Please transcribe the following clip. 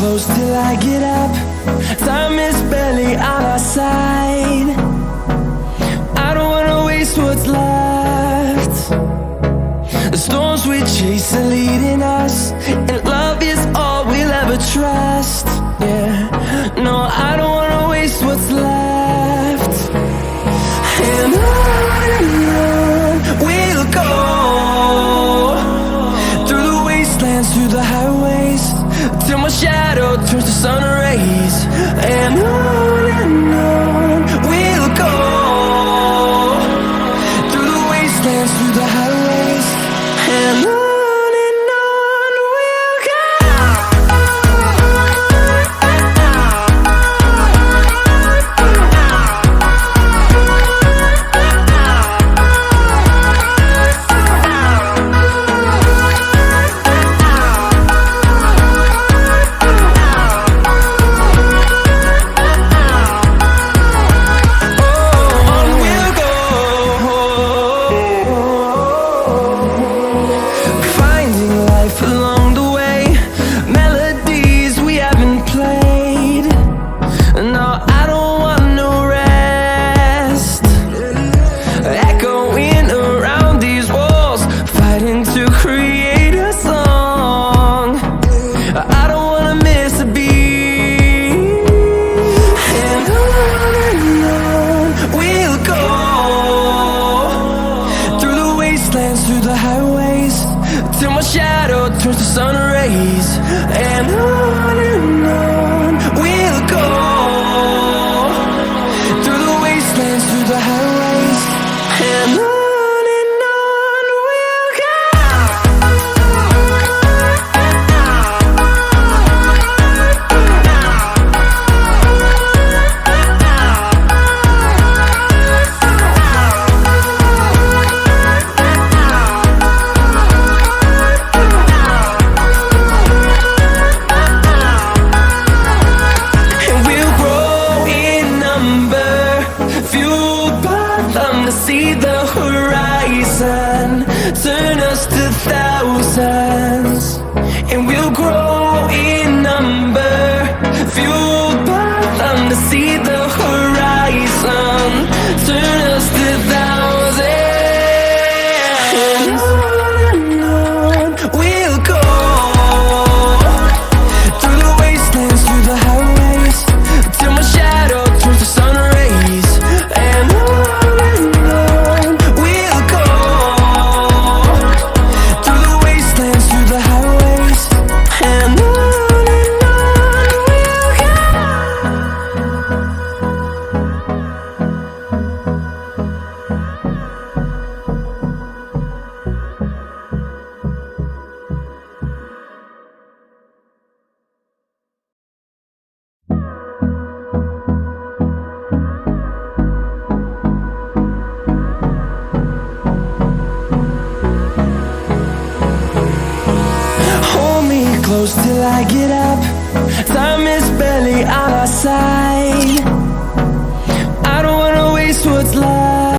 close till I get up. Time is barely on our side. I don't wanna waste what's left. The storms we chase are leading us, and love is all we'll ever trust. Yeah, no, I don't wanna waste what's left. And on we'll go, through the wastelands, through the highways, till my shadow turns to sun rays. And on we'll go, through the wastelands, through the highways, and on we'll go. Through the highways, till my shadow turns to sun rays. And on we'll go, through the wastelands, through the highways, and on we'll go. See the horizon, turn us to thousands, and we'll grow in number, fueled by them. To see the horizon, turn us to thousands, and on we'll go, through the wastelands, through the highways, till my shadow turns to sun rays. And close till I get up. Time is barely on our side. I don't wanna waste what's left.